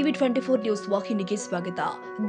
TV 24 news ವಾಹಿನಿಗೆ ಸ್ವಾಗತ.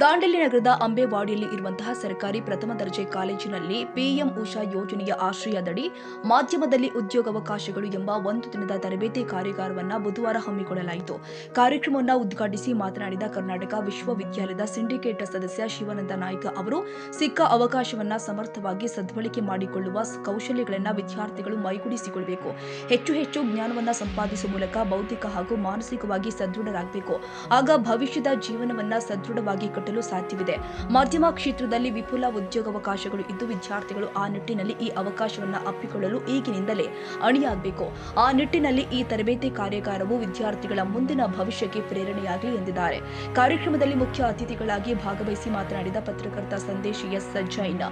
ದಾಂಡೇಲಿ ನಗರದ ಅಂಬೇವಾಡಿಯಲ್ಲಿ ಇರುವಂತಹ ಸರ್ಕಾರಿ ಪ್ರಥಮ ದರ್ಜೆ ಕಾಲೇಜಿನಲ್ಲಿ ಪಿಎಂ ಉಷಾ ಯೋಜನೆಯ ಆಶ್ರಯದಡಿ ಮಾಧ್ಯಮದಲ್ಲಿ ಉದ್ಯೋಗಾವಕಾಶಗಳು ಎಂಬ ಒಂದು ದಿನದ ತರಬೇತಿ ಕಾರ್ಯಾಗಾರವನ್ನು ಬುಧವಾರ ಹಮ್ಮಿಕೊಳ್ಳಲಾಯಿತು. ಕಾರ್ಯಕ್ರಮವನ್ನು ಉದ್ಘಾಟಿಸಿ ಮಾತನಾಡಿದ ಕರ್ನಾಟಕ ವಿಶ್ವವಿದ್ಯಾಲಯದ ಸಿಂಡಿಕೇಟ್ ಸದಸ್ಯ ಶಿವಾನಂದ ನಾಯ್ಕ ಅವರು, ಸಿಕ್ಕ ಅವಕಾಶವನ್ನು ಸಮರ್ಥವಾಗಿ ಸದ್ಬಳಕೆ ಮಾಡಿಕೊಳ್ಳುವ ಕೌಶಲ್ಯಗಳನ್ನು ವಿದ್ಯಾರ್ಥಿಗಳು ಮೈಗೂಡಿಸಿಕೊಳ್ಳಬೇಕು. ಹೆಚ್ಚು ಜ್ಞಾನವನ್ನು ಸಂಪಾದಿಸುವ ಮೂಲಕ ಬೌದ್ಧಿಕ ಹಾಗೂ ಮಾನಸಿಕವಾಗಿ ಸದೃಢರಾಗಬೇಕು. ಆಗ ಭವಿಷ್ಯದ ಜೀವನವನ್ನ ಸದೃಢವಾಗಿ ಕಟ್ಟಲು ಸಾಧ್ಯವಿದೆ. ಮಾಧ್ಯಮ ಕ್ಷೇತ್ರದಲ್ಲಿ ವಿಪುಲ ಉದ್ಯೋಗಾವಕಾಶಗಳು ಇದ್ದು ವಿದ್ಯಾರ್ಥಿಗಳು ಆ ನಿಟ್ಟಿನಲ್ಲಿ ಈ ಅವಕಾಶವನ್ನು ಅಪ್ಪಿಕೊಳ್ಳಲು ಈಗಿನಿಂದಲೇ ಅಣಿಯಾಗಬೇಕು. ಆ ನಿಟ್ಟಿನಲ್ಲಿ ಈ ತರಬೇತಿ ಕಾರ್ಯಾಗಾರವು ವಿದ್ಯಾರ್ಥಿಗಳ ಮುಂದಿನ ಭವಿಷ್ಯಕ್ಕೆ ಪ್ರೇರಣೆಯಾಗಲಿ ಎಂದಿದ್ದಾರೆ. ಕಾರ್ಯಕ್ರಮದಲ್ಲಿ ಮುಖ್ಯ ಅತಿಥಿಗಳಾಗಿ ಭಾಗವಹಿಸಿ ಮಾತನಾಡಿದ ಪತ್ರಕರ್ತ ಸಂದೇಶ್ ಎಸ್ ಜೈನ್,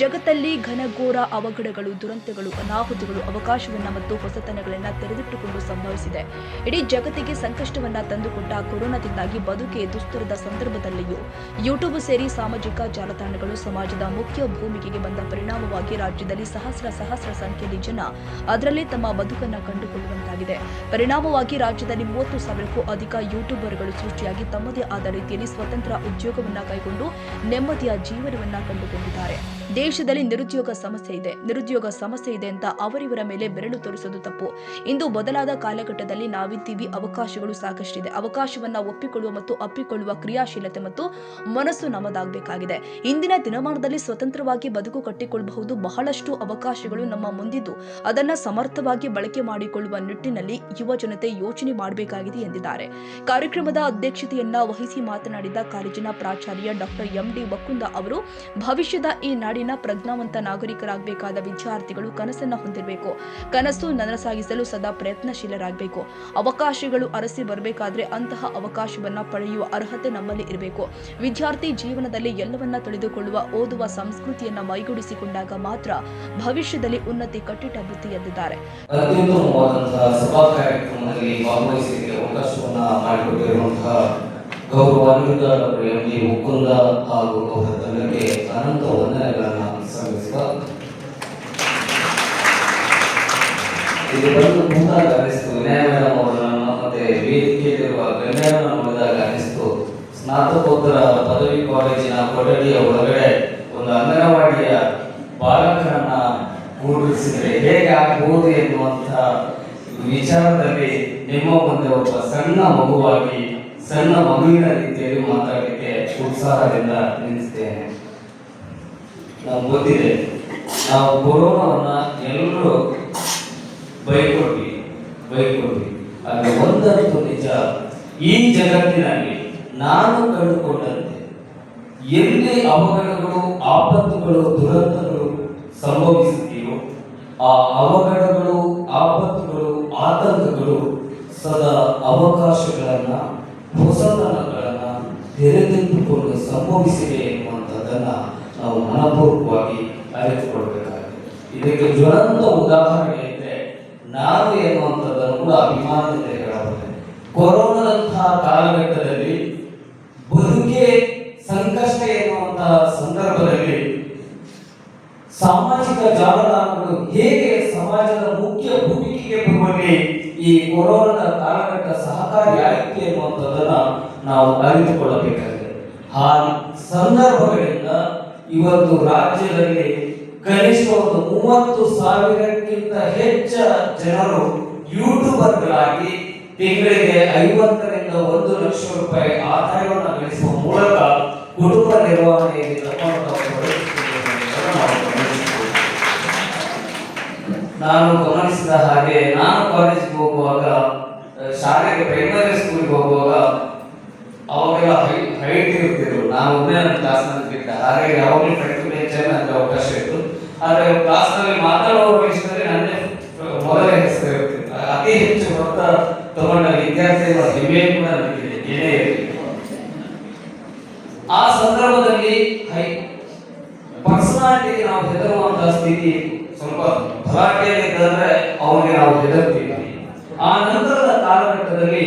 ಜಗತ್ತಲ್ಲಿ ಘನಘೋರ ಅವಘಡಗಳು, ದುರಂತಗಳು, ಅನಾಹುತಗಳು ಅವಕಾಶವನ್ನ ಮತ್ತು ಹೊಸತನಗಳನ್ನು ತೆರೆದಿಟ್ಟುಕೊಂಡು ಸಂಭವಿಸಿದೆ. ಇಡೀ ಜಗತ್ತಿಗೆ ಸಂಕಷ್ಟವನ್ನ ತಂದುಕೊಟ್ಟ ಕೊರೋನಾದಿಂದಾಗಿ ಬದುಕೆ ದುಸ್ತರದ ಸಂದರ್ಭದಲ್ಲಿಯೂ ಯೂಟ್ಯೂಬ್ ಸೇರಿ ಸಾಮಾಜಿಕ ಜಾಲತಾಣಗಳು ಸಮಾಜದ ಮುಖ್ಯ ಭೂಮಿಕೆಗೆ ಬಂದ ಪರಿಣಾಮವಾಗಿ ರಾಜ್ಯದಲ್ಲಿ ಸಹಸ್ರ ಸಂಖ್ಯೆಯಲ್ಲಿ ಜನ ಅದರಲ್ಲೇ ತಮ್ಮ ಬದುಕನ್ನು ಕಂಡುಕೊಳ್ಳುವಂತಾಗಿದೆ. ಪರಿಣಾಮವಾಗಿ ರಾಜ್ಯದಲ್ಲಿ 30,000ಕ್ಕೂ ಅಧಿಕ ಯೂಟ್ಯೂಬರ್ಗಳು ಸೃಷ್ಟಿಯಾಗಿ ತಮ್ಮದೇ ಆದ ರೀತಿಯಲ್ಲಿ ಸ್ವತಂತ್ರ ಉದ್ಯೋಗವನ್ನ ಕೈಗೊಂಡು ನೆಮ್ಮದಿಯ ಜೀವನವನ್ನ ಕಂಡುಕೊಂಡಿದ್ದಾರೆ. ದೇಶದಲ್ಲಿ ನಿರುದ್ಯೋಗ ಸಮಸ್ಯೆ ಇದೆ ಅಂತ ಅವರಿವರ ಮೇಲೆ ಬೆರಳು ತೋರಿಸೋದು ತಪ್ಪು. ಇಂದು ಬದಲಾದ ಕಾಲಘಟ್ಟದಲ್ಲಿ ನಾವಿದ್ದೀವಿ. ಅವಕಾಶಗಳು ಸಾಕಷ್ಟಿದೆ. ಅವಕಾಶವನ್ನ ಒಪ್ಪಿಕೊಳ್ಳುವ ಮತ್ತು ಅಪ್ಪಿಕೊಳ್ಳುವ ಕ್ರಿಯಾಶೀಲತೆ ಮತ್ತು ಮನಸ್ಸು ನಮ್ಮದಾಗಬೇಕಾಗಿದೆ. ಇಂದಿನ ದಿನಮಾನದಲ್ಲಿ ಸ್ವತಂತ್ರವಾಗಿ ಬದುಕು ಕಟ್ಟಿಕೊಳ್ಳಬಹುದು. ಬಹಳಷ್ಟು ಅವಕಾಶಗಳು ನಮ್ಮ ಮುಂದಿದ್ದು ಅದನ್ನ ಸಮರ್ಥವಾಗಿ ಬಳಕೆ ಮಾಡಿಕೊಳ್ಳುವ ನಿಟ್ಟಿನಲ್ಲಿ ಯುವ ಜನತೆ ಯೋಚನೆ ಮಾಡಬೇಕಾಗಿದೆ ಎಂದಿದ್ದಾರೆ. ಕಾರ್ಯಕ್ರಮದ ಅಧ್ಯಕ್ಷತೆಯನ್ನ ವಹಿಸಿ ಮಾತನಾಡಿದ ಕಾಲೇಜಿನ ಪ್ರಾಚಾರ್ಯ ಡಾಕ್ಟರ್ ಎಂ.ಡಿ. ವಕ್ಕುಂದ ಅವರು, ಭವಿಷ್ಯದ ಈ ನಾಡಿನ ಪ್ರಜ್ಞಾವಂತ ನಾಗರಿಕರಾಗಬೇಕಾದ ವಿದ್ಯಾರ್ಥಿಗಳು ಕನಸನ್ನ ಹೊಂದಿರಬೇಕು. ಕನಸು ನನಸಾಗಿಸಲು ಸದಾ ಪ್ರಯತ್ನಶೀಲರಾಗಬೇಕು. ಅವಕಾಶಗಳು ಅರಸಿ ಬರಬೇಕಾದ್ರೆ ಅಂತಹ ಅವಕಾಶವನ್ನ ಪಡೆಯುವ ಅರ್ಹತೆ ನಮ್ಮಲ್ಲಿ ಇರಬೇಕು. ವಿದ್ಯಾರ್ಥಿ ಜೀವನದಲ್ಲಿ ಎಲ್ಲವನ್ನ ತಿಳಿದುಕೊಳ್ಳುವ, ಓದುವ ಸಂಸ್ಕೃತಿಯನ್ನ ಮೈಗೂಡಿಸಿಕೊಂಡಾಗ ಮಾತ್ರ ಭವಿಷ್ಯದಲ್ಲಿ ಉನ್ನತಿ ಕಟ್ಟಿಟ್ಟ ಬುತ್ತಿ ಎಂದಿದ್ದಾರೆ. ಗೌರವಾನ್ವಿತ ಡಾಕ್ಟರ್ ಎಂ.ಡಿ. ಮುಕುಂದ ಹಾಗೂ ಅವರ ತಂಡಕ್ಕೆ ಅನಂತ ವಂದನೆಗಳನ್ನು ಸಲ್ಲಿಸುವ ಇದು ಬಂದು ಮುಂದಾಗ ಅನಿಸ್ತು. ವಿನಯ ಮೇಡಮ್ ಅವರನ್ನು ಮತ್ತೆ ವೇದಿಕೆಯಲ್ಲಿರುವ ಗಣ್ಯರನ್ನು ನೋಡಿದಾಗ ಅನಿಸ್ತು, ಸ್ನಾತಕೋತ್ತರ ಪದವಿ ಕಾಲೇಜಿನ ಕೊಠಡಿಯ ಒಳಗಡೆ ಒಂದು ಅಂಗನವಾಡಿಯ ಬಾಲಕರನ್ನ ಕೂಡಿಸಿದರೆ ಹೇಗೆ ಆಗಬಹುದು ಎನ್ನುವಂಥ ವಿಚಾರದಲ್ಲಿ ನಿಮ್ಮ ಮುಂದೆ ಒಬ್ಬ ಸಣ್ಣ ಮಗುವಿನ ರೀತಿಯಲ್ಲಿ ಮಾತಾಡಲಿಕ್ಕೆ ಉತ್ಸಾಹದಿಂದ ನಿಲ್ಲಿಸ್ತೇನೆ. ನಾವು ಗೊತ್ತಿದೆ, ನಾವು ಕೊರೋನಾವನ್ನ ಎಲ್ಲರೂ ಬೈಕೊಟ್ವಿ. ಆದರೆ ಒಂದಂತೂ ನಿಜ, ಈ ಜಗತ್ತಿನಲ್ಲಿ ನಾನು ಕಂಡುಕೊಂಡಂತೆ ಎಲ್ಲಿ ಅವಘಡಗಳು, ಆಪತ್ತುಗಳು, ದುರಂತಗಳು ಸಂಭವಿಸುತ್ತೀವೋ ಆ ಅವಘಡಗಳು, ಆಪತ್ತುಗಳು, ಆತಂಕಗಳು ಸದಾ ಅವಕಾಶಗಳನ್ನ, ಹೊಸತನಗಳನ್ನ ತೆರೆದಿಟ್ಟುಕೊಂಡು ಸಂಭವಿಸಿದೆ ಎನ್ನುವಂಥದ್ದನ್ನ ನಾವು ಮನಪೂರ್ವಕವಾಗಿ ಅರಿತುಕೊಳ್ಬೇಕಾಗಿದೆ. ಇದಕ್ಕೆ ಜ್ವಲಂತ ಉದಾಹರಣೆ ಇದ್ರೆ ನಾನು ಎನ್ನುವಂಥದ್ದನ್ನು ಕೂಡ ಅಭಿಮಾನದಿಂದ ಹೇಳಬಲ್ಲೆ. ಕೊರೋನಾದಂತಹ ಕಾಲಘಟ್ಟದಲ್ಲಿ ಬದುಕೆ ಸಂಕಷ್ಟ ಎನ್ನುವಂತಹ ಸಂದರ್ಭದಲ್ಲಿ ಸಾಮಾಜಿಕ ಜಾಲತಾಣಗಳು ಹೇಗೆ ಸಮಾಜದ ಮುಖ್ಯ ಭೂಮಿಕೆಗೆ ಬರುವಲ್ಲಿ ಈ ಕೊರೋನಾದ ಕಾಲಘಟ್ಟ ಸಹಕಾರಿಯಾಯಿತು ಎನ್ನುವಂಥದ್ದನ್ನ ನಾವು ಅರಿತುಕೊಳ್ಳಬೇಕಾಗಿದೆ. ಆ ಸಂದರ್ಭಗಳಿಂದ ಇವತ್ತು ರಾಜ್ಯದಲ್ಲಿ ಕನಿಷ್ಠ ಒಂದು 30,000ಕ್ಕಿಂತ ಹೆಚ್ಚು ಜನರು ಯೂಟ್ಯೂಬರ್ಗಳಾಗಿ ತಿಂಗಳಿಗೆ 50ರಿಂದ 1 ಲಕ್ಷ ರೂಪಾಯಿ ಆದಾಯವನ್ನು ಗಳಿಸುವ ಮೂಲಕ ಕುಟುಂಬ ನಿರ್ವಹಣೆಯಲ್ಲಿ ನಾನು ಗಮನಿಸಿದ ಹಾಗೆ, ನಾನು ಕಾಲೇಜಿಗೆ ಹೋಗುವಾಗ, ಶಾಲೆಗೆ ಪ್ರೈಮರಿ ಸ್ಕೂಲ್ಗೆ ಹೋಗುವಾಗ ಅವಾಗೆಲ್ಲ ಹೈಟ್ ಇರ್ತಿದ್ರು. ನಾನು ಒಬ್ಬನೇ ನನ್ನ ಕ್ಲಾಸ್ನಲ್ಲಿ ಬಿಟ್ಟ, ಹಾಗಾಗಿ ಯಾವಾಗಲೂ ಫ್ರಂಟ್ ಬೆಂಚಲ್ಲಿ ನನಗೆ ಅವಕಾಶ ಇತ್ತು. ಆದರೆ ಕ್ಲಾಸ್ನಲ್ಲಿ ಮಾತಾಡುವ ವಿಷಯದಲ್ಲಿ ನನ್ನೇ ಮೊದಲೇ ಹೆಸರು ಇರ್ತಿತ್ತು. ಅತಿ ಹೆಚ್ಚು ಹೊತ್ತ ತಗೊಂಡ ವಿದ್ಯಾರ್ಥಿಗಳ ಹೆಮ್ಮೆ ಕೂಡ ನನಗಿದೆ, ಏನೇ ಇರಲಿ. ಆ ಸಂದರ್ಭದಲ್ಲಿ ಪರ್ಸನಾಲಿಟಿಗೆ ನಾವು ಹೆದರುವಂತಹ ಸ್ಥಿತಿ ಸ್ವಲ್ಪ ಭರಾಟೆಯಲ್ಲಿದ್ದರೆ ಅವನಿಗೆ ನಾವು ಹೆದರ್ತೀವಿ. ಆ ನಂತರದ ಕಾಲಘಟ್ಟದಲ್ಲಿ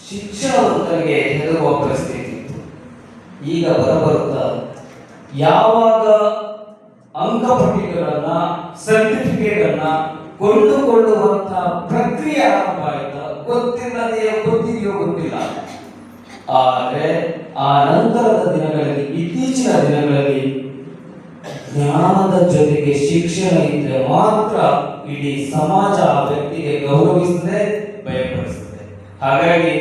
ಶಿಕ್ಷಣವಂತರಿಗೆ ಹೆದರುವ ಪರಿಸ್ಥಿತಿ ಇತ್ತು. ಈಗ ಬರಬರುತ್ತಾ ಯಾವಾಗ ಅಂಕಪಟ್ಟಿಗಳನ್ನ, ಸರ್ಟಿಫಿಕೇಟ್ ಅನ್ನ ಕೊಂಡುಕೊಳ್ಳುವಂತಹ ಪ್ರಕ್ರಿಯೆ ಆರಂಭ ಆಯ್ತಾ ಗೊತ್ತಿದೆಯೋ ಗೊತ್ತಿಲ್ಲ, ಆದರೆ ಆ ನಂತರದ ದಿನಗಳಲ್ಲಿ, ಇತ್ತೀಚಿನ ದಿನಗಳಲ್ಲಿ ಜ್ಞಾನದ ಜೊತೆಗೆ ಶಿಕ್ಷಣ ಇದ್ರೆ ಮಾತ್ರ ಇಡೀ ಸಮಾಜ ಆ ವ್ಯಕ್ತಿಗೆ ಗೌರವಿಸ್ತದೆ, ಭಯಪಡಿಸ್ತದೆ. ಹಾಗಾಗಿ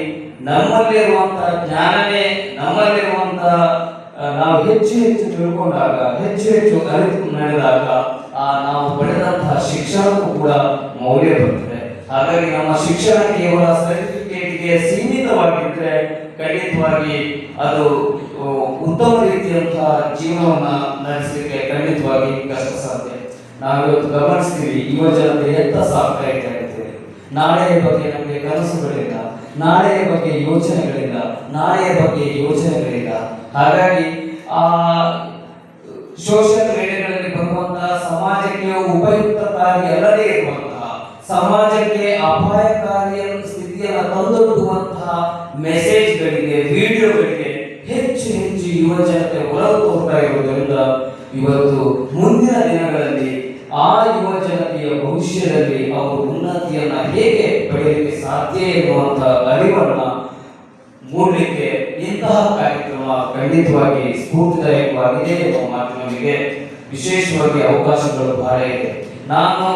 ನಮ್ಮಲ್ಲಿರುವಂತಹ ಜ್ಞಾನನೇ, ನಮ್ಮಲ್ಲಿರುವಂತಹ ನಾವು ಹೆಚ್ಚು ಹೆಚ್ಚು ತಿಳ್ಕೊಂಡಾಗ, ಹೆಚ್ಚು ಹೆಚ್ಚು ಅರಿತು ನಡೆದಾಗ ನಾವು ಪಡೆದಂತಹ ಶಿಕ್ಷಣಕ್ಕೂ ಕೂಡ ಮೌಲ್ಯ ಬರ್ತದೆ. ಹಾಗಾಗಿ ನಮ್ಮ ಶಿಕ್ಷಣ ಕೇವಲ ಸರ್ಟಿಫಿಕೇಟ್ಗೆ ಸೀಮಿತವಾಗಿದ್ದರೆ ಖಂಡಿತವಾಗಿ ಅದು ಉತ್ತಮ ರೀತಿಯಂತಹ ಜೀವನವನ್ನ ನಡೆಸಲಿಕ್ಕೆ ಖಂಡಿತವಾಗಿ ಕಷ್ಟ ಸಾಧ್ಯ. ನಾವಿವತ್ತು ಗಮನಿಸ್ತೀವಿ, ಯುವ ಜನತೆ ಎತ್ತ ಸಾಗ್ತಾ ಇರ್ತೇವೆ. ನಾಳೆಯ ಬಗ್ಗೆ ನಮಗೆ ಕನಸುಗಳಿಲ್ಲ, ನಾಳೆಯ ಬಗ್ಗೆ ಯೋಚನೆಗಳಿಲ್ಲ, ಹಾಗಾಗಿ ಆ ಸೋಷಿಯಲ್ ಮೀಡಿಯಾಗಳಲ್ಲಿ ಬರುವಂತಹ ಸಮಾಜಕ್ಕೆ ಉಪಯುಕ್ತಕಾರಿ ಅಲ್ಲದೇ ಇರುವಂತಹ, ಸಮಾಜಕ್ಕೆ ಅಪಾಯಕಾರಿ ಸ್ಥಿತಿಯನ್ನು ತಂದೊಡ್ಡುವಂತಹ ಮೆಸೇಜ್ಗಳಿಗೆ, ವಿಡಿಯೋಗಳಿಗೆ ಹೆಚ್ಚು ಹೆಚ್ಚು ಯುವ ಜನತೆ ಒಲವು ತೋರ್ತಾ ಇರುವುದರಿಂದ ಇವತ್ತು ಮುಂದಿನ ದಿನಗಳಲ್ಲಿ ಆ ಯುವ ಜನತೆಯ ಭವಿಷ್ಯದಲ್ಲಿ ಅವರು ಉನ್ನತಿಯನ್ನ ಹೇಗೆ ಪಡೆಯಲಿಕ್ಕೆ ಸಾಧ್ಯ ಎನ್ನುವಂತಹ ಅರಿವನ್ನ ಮೂಡಲಿಕ್ಕೆ ಇಂತಹ ಕಾರ್ಯಕ್ರಮ ಖಂಡಿತವಾಗಿ ಸ್ಫೂರ್ತಿದಾಯಕವಾಗಿದೆ ಎನ್ನುವ ಮಾತು ನಮಗೆ ವಿಶೇಷವಾಗಿ ಅವಕಾಶಗಳು ಬಹಳ ಇದೆ. ನಾನು